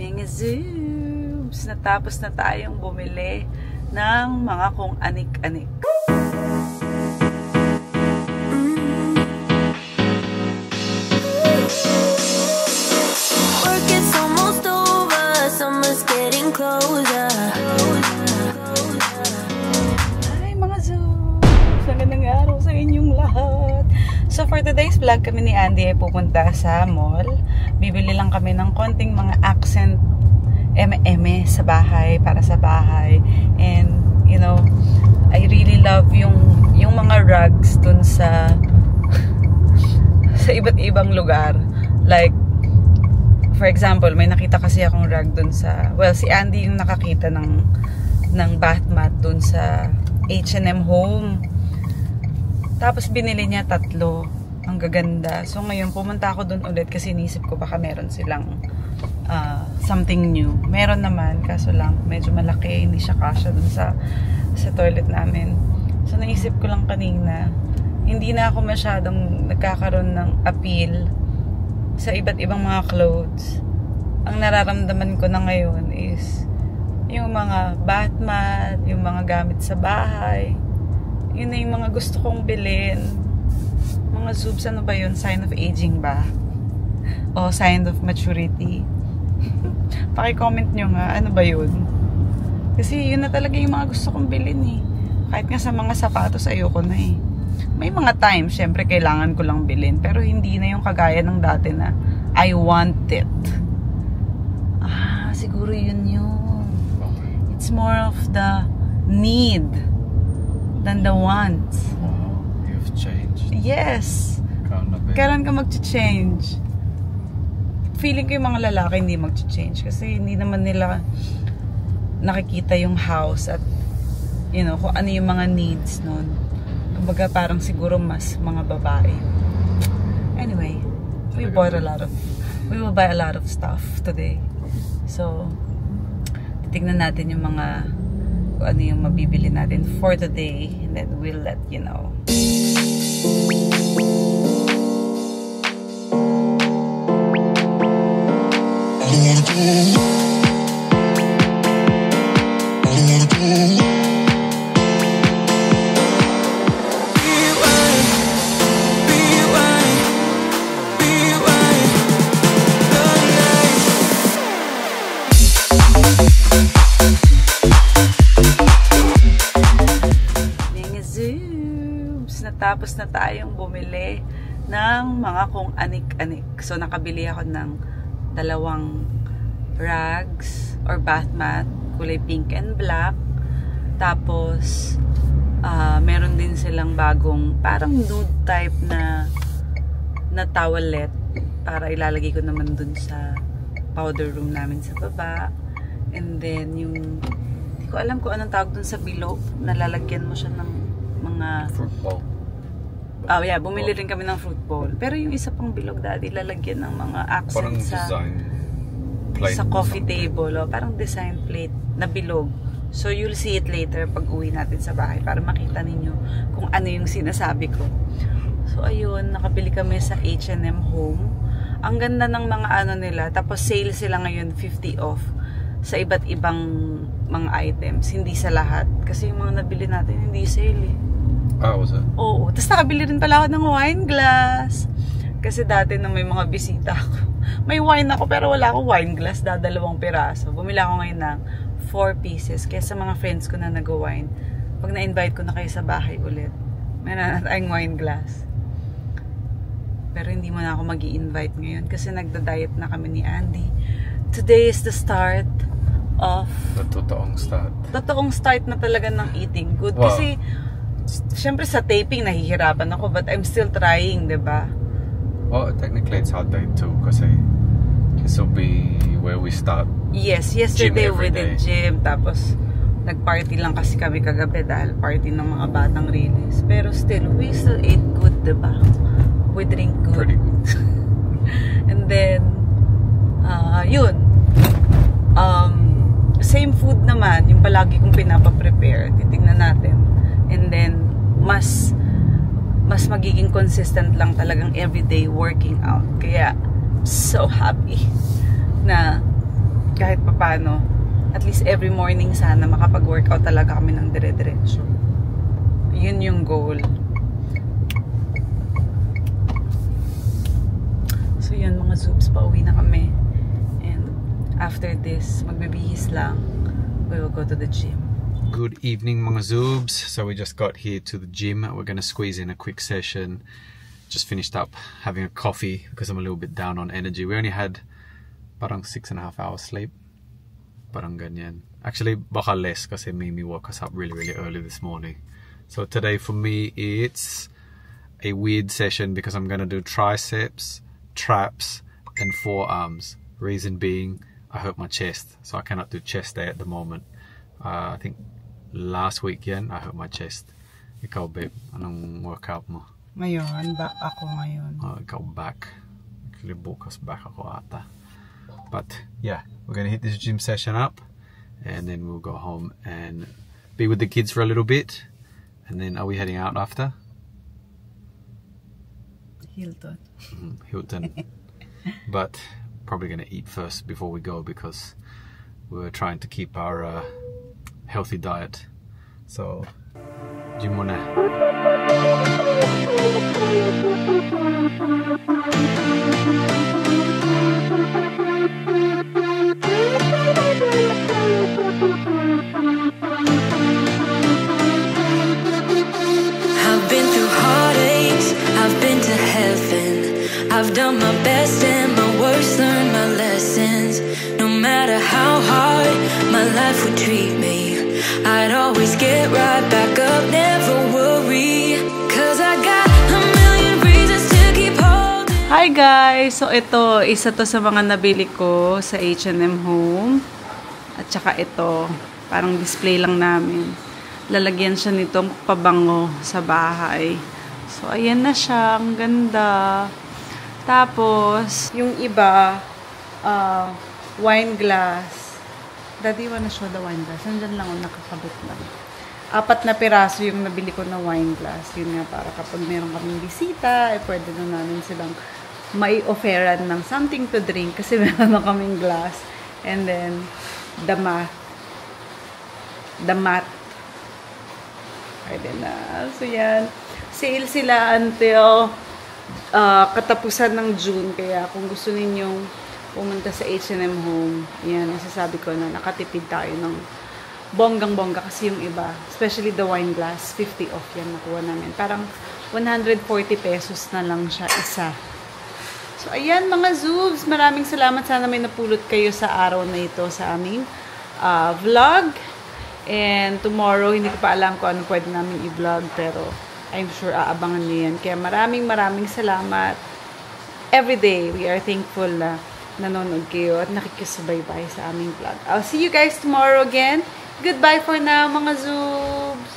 Mga zoobs, natapos na tayong bumili ng mga kung anik-anik. Work is almost over, summer's getting closer. Ay mga zoobs, magandang araw sa inyong lahat. So for today's vlog, kami ni Andy ay pupunta sa mall. Bibili lang kami ng konting mga accent eme sa bahay, para sa bahay. And you know, I really love yung mga rugs dun sa sa iba't ibang lugar. Like for example, may nakita kasi akong rug dun sa, well, si Andy yung nakakita ng bath mat dun sa H&M Home. Tapos binili niya 3. Ang gaganda. So ngayon pumunta ako dun ulit kasi inisip ko baka meron silang something new. Meron naman, kaso lang medyo malaki, hindi siya kasya dun sa toilet namin. So naisip ko lang kanina, hindi na ako masyadong nagkakaroon ng appeal sa iba't ibang mga clothes. Ang nararamdaman ko na ngayon is yung mga bath mat, yung mga gamit sa bahay. Yun na yung mga gusto kong bilhin. Mga zoobs, ano ba yun? Sign of aging ba? O sign of maturity? Paki-comment nyo nga, ano ba yun? Kasi yun na talaga yung mga gusto kong bilhin eh. Kahit nga sa mga sapatos, ayoko na eh. May mga times, syempre kailangan ko lang bilhin. Pero hindi na yung kagaya ng dati na I want it. Siguro yun yun. It's more of the need than the want. Wow, you've changed. Yes. Kailan ka mag-change? Feeling ko yung mga lalaki hindi mag-change kasi hindi naman nila nakikita yung house at you know, kung ano yung mga needs nun. Kumbaga parang siguro mas mga babae. Anyway, we will buy a lot of stuff today. So, titignan natin yung mga kung ano yung mabibili natin for today, and then we'll let you know. Tapos na tayong bumili ng mga kung anik-anik. So, nakabili ako ng 2 rugs or bath mat, kulay pink and black. Tapos, meron din silang bagong, parang nude type na towelette para ilalagay ko naman dun sa powder room namin sa baba. And then, yung, hindi ko alam kung anong tawag dun sa bilog, nalalagyan mo siya ng mga fruit bowl. Oh yeah, bumili rin kami ng fruit bowl. Pero yung isa pang bilog, daddy, lalagyan ng mga accent sa coffee table. Oh, parang design plate na bilog. So you'll see it later pag uwi natin sa bahay para makita ninyo kung ano yung sinasabi ko. So ayun, nakabili kami sa H&M Home. Ang ganda ng mga ano nila. Tapos sale sila ngayon, 50 off sa iba't ibang mga items. Hindi sa lahat. Kasi yung mga nabili natin, hindi sale eh. Was it? Oo. Tapos nakabili rin pala ako ng wine glass. Kasi dati na may mga bisita ako. May wine ako pero wala akong wine glass. 2 piraso. Bumili ako ngayon ng 4 pieces. Kaya sa mga friends ko na nag-wine, pag na-invite ko na kayo sa bahay ulit, meron na tayong wine glass. Pero hindi mo na ako mag-i-invite ngayon kasi nagda-diet na kami ni Andy. Today is the start of... The totoong start. Totoong start na talaga ng eating good. Wow. Kasi siyempre sa taping nahihirapan ako but I'm still trying, diba? Well, technically it's hard day too kasi this will be where we start. Yes, yesterday we did gym. Tapos nag-party lang kasi kami kagabi dahil party ng mga batang release. Pero still, we still ate good, diba? We drink good. Pretty good. And then yun, same food naman yung palagi kong pinapa-prepare. Titignan natin. And then, mas magiging consistent lang talagang everyday working out. Kaya, so happy na kahit papano, at least every morning sana makapag-workout talaga kami ng dire-diretso. Yun yung goal. So yun mga Zoobs, pauwi na kami. And after this, magbibihis lang. We will go to the gym. Good evening mga Zoobs. So we just got here to the gym. We're going to squeeze in a quick session. Just finished up having a coffee because I'm a little bit down on energy. We only had parang 6.5 hours sleep. Parang ganyan. Actually, baka less kasi Mimi woke us up really early this morning. So today for me, it's a weird session because I'm going to do triceps, traps, and forearms. Reason being, I hurt my chest. So I cannot do chest day at the moment. I think last weekend, I hurt my chest. Ikaw, babe, anong workout mo? Ngayon, back ako ngayon. Ikaw back. Actually, bukas back ako ata. But yeah, we're gonna hit this gym session up, and then we'll go home and be with the kids for a little bit. And then, are we heading out after? Hilton. Hilton. But probably gonna eat first before we go because we're trying to keep our healthy diet. So, gym muna. I've been through heartaches, I've been to heaven. I've done my best and my worst, learned my lessons. No matter how hard my life would treat me, I'd always get right back up, never worry. Cause I got a million reasons to keep holding. Hi guys! So ito, isa to sa mga nabili ko sa H&M Home. At saka ito, parang display lang namin. Lalagyan siya nitong pabango sa bahay. So ayan na siya, ang ganda. Tapos, yung iba, wine glass. Daddy, wanna show the wine glass? Nandyan lang, nakakabit lang. 4 na piraso yung nabili ko na wine glass. Yun nga, para kapag meron kaming bisita, pwede na namin silang mai-offeran ng something to drink kasi meron na kaming glass. And then, the mat. Pwede na. So, yan. Sale sila until katapusan ng June. Kaya, kung gusto ninyong pumunta sa H&M Home, yan, masasabi ko na nakatipid tayo ng bonggang-bongga kasi yung iba, especially the wine glass, 50 off yan nakuha namin. Parang 140 pesos na lang siya isa. So, ayan mga Zoobs, maraming salamat. Sana may napulot kayo sa araw na ito sa aming vlog. And tomorrow, hindi ko pa alam kung ano pwede namin i-vlog, pero I'm sure aabangan niyo yan. Kaya maraming salamat. Every day, we are thankful na nanonood kayo at nakikisubaybay sa aming vlog. I'll see you guys tomorrow again. Goodbye for now, mga Zoobs!